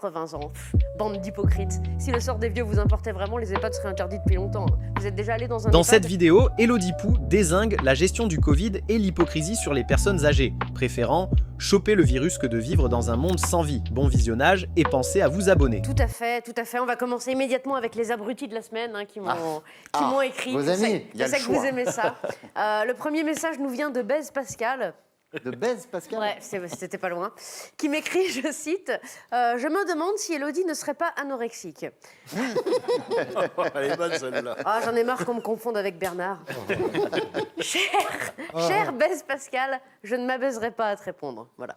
80 ans. Bande d'hypocrites. Si le sort des vieux vous importait vraiment, les EHPAD seraient interdits depuis longtemps. Vous êtes déjà allé dans un Dans EHPAD? cette vidéo, Elodie Pou dézingue la gestion du Covid et l'hypocrisie sur les personnes âgées, préférant choper le virus que de vivre dans un monde sans vie. Bon visionnage et pensez à vous abonner. Tout à fait, tout à fait. On va commencer immédiatement avec les abrutis de la semaine qui m'ont écrit. Vos amis, il y a je le sais que vous choix. aimez ça. Le premier message nous vient de Baise Pascal. De Baise Pascal. Ouais, c'était pas loin. Qui m'écrit, je cite, je me demande si Elodie ne serait pas anorexique. Elle est bonne celle-là. Ah, j'en ai marre qu'on me confonde avec Bernard. Cher Baise Pascal, je ne m'abaiserai pas à te répondre. Voilà.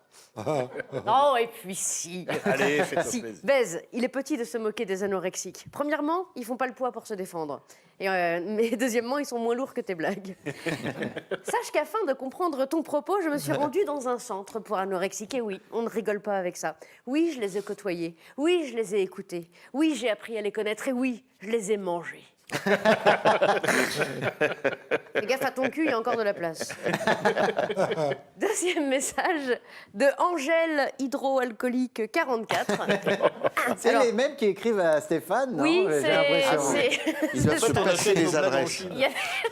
Non, et puis si. Allez, fais-toi Si, plaisir. Baise, il est petit de se moquer des anorexiques. Premièrement, ils font pas le poids pour se défendre. Mais deuxièmement, ils sont moins lourds que tes blagues. Sache qu'afin de comprendre ton propos, je me suis rendue dans un centre pour anorexiques. Et oui, on ne rigole pas avec ça. Oui, je les ai côtoyés. Oui, je les ai écoutés. Oui, j'ai appris à les connaître. Et oui, je les ai mangés. Fais gaffe à ton cul, il y a encore de la place. Deuxième message de Angèle hydroalcoolique 44. C'est Alors, les mêmes qui écrivent à Stéphane, non? oui, J'ai l'impression. Ils doivent se c'est- passer les il adresses. y a-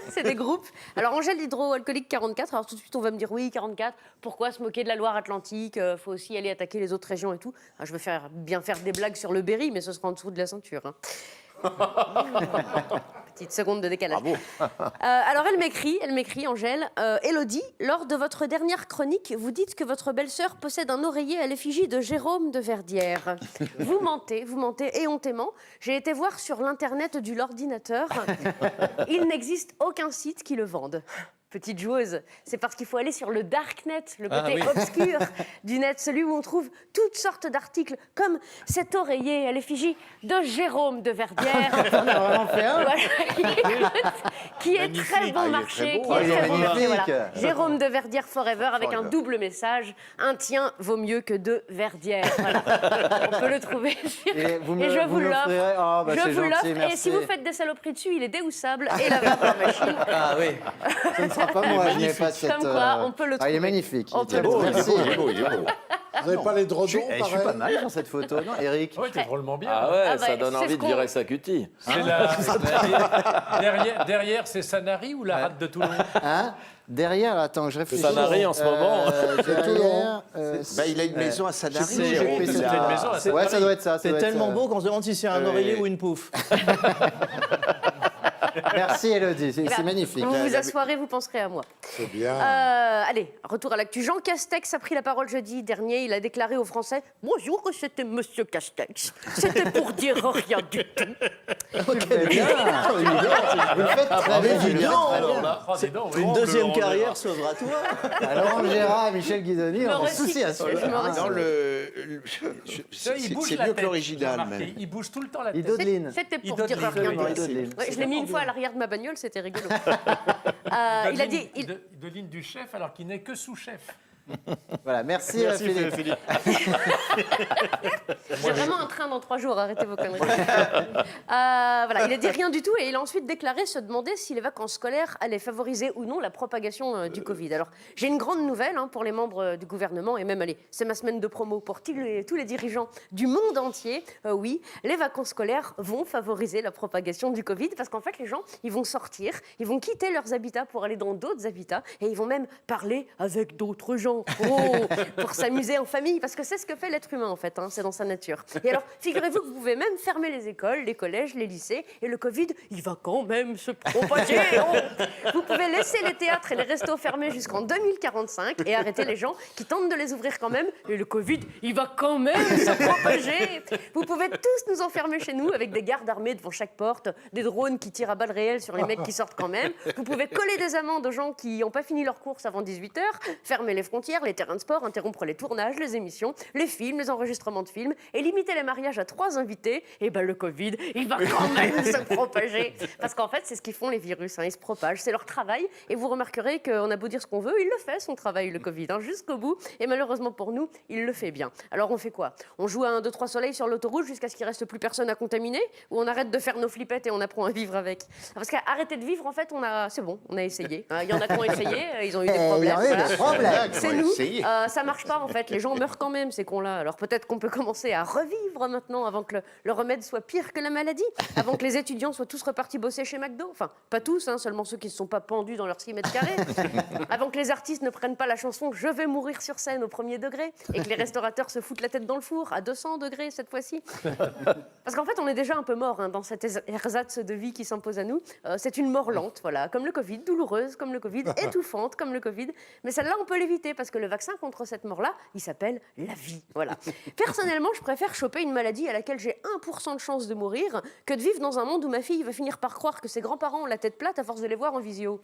c'est des groupes. Alors, Angèle hydroalcoolique 44. Alors, tout de suite, on va me dire oui, 44. Pourquoi se moquer de la Loire-Atlantique? Faut aussi aller attaquer les autres régions et tout. Alors, je vais bien faire des blagues sur le Berry, mais ce sera en dessous de la ceinture. Hein. Petite seconde de décalage. Bravo. Alors elle m'écrit, Angèle. Élodie, lors de votre dernière chronique, vous dites que votre belle-sœur possède un oreiller à l'effigie de Jérôme de Verdière. Vous mentez éhontément. J'ai été voir sur l'internet du l'ordinateur. Il n'existe aucun site qui le vende. Petite joueuse, c'est parce qu'il faut aller sur le darknet, le côté obscur du net, celui où on trouve toutes sortes d'articles, comme cet oreiller à l'effigie de Jérôme de Verdière. On a vraiment fait un. Voilà. Qui est très bon Ah, il est marché, très beau. qui Ah, est il est très bon marché, magnifique. voilà. Jérôme de Verdière Forever avec un Forever. double message. Un tien vaut mieux que deux Verdières. Voilà. On peut le trouver sur... Et vous me, je vous me l'offre. l'offrirez. Oh, bah, Je c'est vous gentil, l'offre. Et merci. si vous faites des saloperies dessus, il est déhoussable et lavable en machine. Ah oui. Ce ne sera pas moi, je n'ai pas cette... Comme quoi, on peut le Ah, il est trouver. magnifique. On peut le Beau, il est Merci. beau, il est beau, il est beau. Vous n'avez pas les drodons, Je suis pareil pas mal dans cette photo, non, Eric? Ouais, t'es drôlement bien. Ah ouais, Ah bah, ça donne c'est envie ce de qu'on- virer sa cutie. Derrière, c'est Sanary ou la rade de Toulon? Hein? Derrière, attends, je réfléchis. Sanary, en ce moment. Derrière, Bah, il a une maison à Sanary. sais plus, j'ai Jérôme. pris C'était cette- une maison à Ouais, Sanary. ça doit être ça. ça C'est doit être tellement ça. beau qu'on se demande si c'est un oreiller ou une pouffe. Merci, Elodie, c'est magnifique. Vous vous asseoirez, vous penserez à moi. C'est bien. Allez, retour à l'actu. Jean Castex a pris la parole jeudi dernier. Il a déclaré aux Français « Bonjour, c'était Monsieur Castex. C'était pour dire rien du tout. Très bien. Vous le faites très bien. dis donc. Alors là, oh, dis donc, oui. Une deuxième carrière s'ouvre à toi. Alors, Gérard et Michel Guidoni, on a recycle, souci à je suivre. me recycle. Non, Ça, il bouge c'est la mieux que tête, l'original, j'ai remarqué. même. Il bouge tout le temps la tête. Idodeline. C'était pour Il dire donne rien les du feuilles. tout. Idodeline. Ouais, je l'ai mis une fois à l'arrière de ma bagnole, c'était rigolo. Il a dit... De ligne du chef alors qu'il n'est que sous-chef. Voilà, merci, Philippe. J'ai vraiment un train dans 3 jours, arrêtez vos conneries. Voilà, il a dit rien du tout et il a ensuite déclaré se demander si les vacances scolaires allaient favoriser ou non la propagation du Covid. Alors, j'ai une grande nouvelle pour les membres du gouvernement et même, allez, c'est ma semaine de promo pour tous les dirigeants du monde entier. Oui, les vacances scolaires vont favoriser la propagation du Covid parce qu'en fait, les gens, ils vont sortir, ils vont quitter leurs habitats pour aller dans d'autres habitats et ils vont même parler avec d'autres gens. Pour s'amuser en famille, parce que c'est ce que fait l'être humain en fait, c'est dans sa nature. Et alors, figurez-vous que vous pouvez même fermer les écoles, les collèges, les lycées, et le Covid, il va quand même se propager. Vous pouvez laisser les théâtres et les restos fermés jusqu'en 2045 et arrêter les gens qui tentent de les ouvrir quand même, et le Covid, il va quand même se propager. Vous pouvez tous nous enfermer chez nous avec des gardes armés devant chaque porte, des drones qui tirent à balles réelles sur les mecs qui sortent quand même. Vous pouvez coller des amendes aux gens qui n'ont pas fini leur course avant 18h, fermer les frontières, les terrains de sport, interrompre les tournages, les émissions, les films, les enregistrements de films et limiter les mariages à 3 invités. Et ben le Covid, il va quand même se propager. Parce qu'en fait, c'est ce qu'ils font les virus, ils se propagent, c'est leur travail. Et vous remarquerez qu'on a beau dire ce qu'on veut, il le fait son travail, le Covid, jusqu'au bout. Et malheureusement pour nous, il le fait bien. Alors on fait quoi? On joue à 1, 2, 3 soleil sur l'autoroute jusqu'à ce qu'il reste plus personne à contaminer? Ou on arrête de faire nos flippettes et on apprend à vivre avec? Parce qu'arrêter de vivre, en fait, c'est bon, on a essayé. Il y en a qui ont essayé, ils ont eu des problèmes. Il y en a eu des problèmes. C'est Aidez-nous. essayé. Ça marche pas en fait. Les gens meurent quand même, ces cons-là. Alors peut-être qu'on peut commencer à revivre maintenant avant que le remède soit pire que la maladie, avant que les étudiants soient tous repartis bosser chez McDo. Enfin, pas tous, hein, seulement ceux qui ne se sont pas pendus dans leurs 6 mètres carrés. Avant que les artistes ne prennent pas la chanson Je vais mourir sur scène au premier degré et que les restaurateurs se foutent la tête dans le four à 200 degrés cette fois-ci. Parce qu'en fait, on est déjà un peu mort hein, dans cette ersatz de vie qui s'impose à nous. C'est une mort lente, voilà, comme le Covid, douloureuse comme le Covid, étouffante comme le Covid. Mais celle-là, on peut l'éviter parce que le vaccin contre cette mort-là, il s'appelle la vie. Voilà. Personnellement, je préfère choper une maladie à laquelle j'ai 1% de chance de mourir que de vivre dans un monde où ma fille va finir par croire que ses grands-parents ont la tête plate à force de les voir en visio.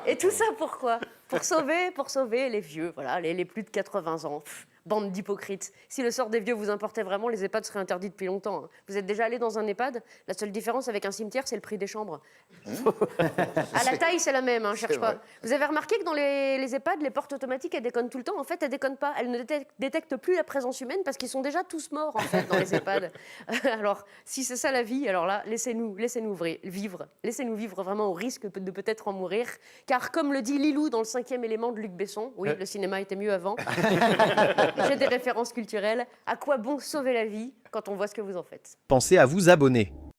Et tout ça pourquoi ? Pour sauver les vieux, voilà, les plus de 80 ans. Bande d'hypocrites. Si le sort des vieux vous importait vraiment, les EHPAD seraient interdits depuis longtemps. Hein. Vous êtes déjà allé dans un EHPAD ? La seule différence avec un cimetière, c'est le prix des chambres. À la taille, c'est la même, hein, cherche pas. Vous avez remarqué que dans les EHPAD, les portes automatiques, elles déconnent tout le temps. En fait, elles déconnent pas. Elles ne détectent plus la présence humaine parce qu'ils sont déjà tous morts, en fait, dans les EHPAD. Alors, si c'est ça la vie, alors là, laissez-nous vivre. Laissez-nous vivre vraiment au risque de peut-être en mourir. Car comme le dit Lilou dans le 5e élément de Luc Besson, oui, le cinéma était mieux avant. J'ai des références culturelles. À quoi bon sauver la vie quand on voit ce que vous en faites ? Pensez à vous abonner.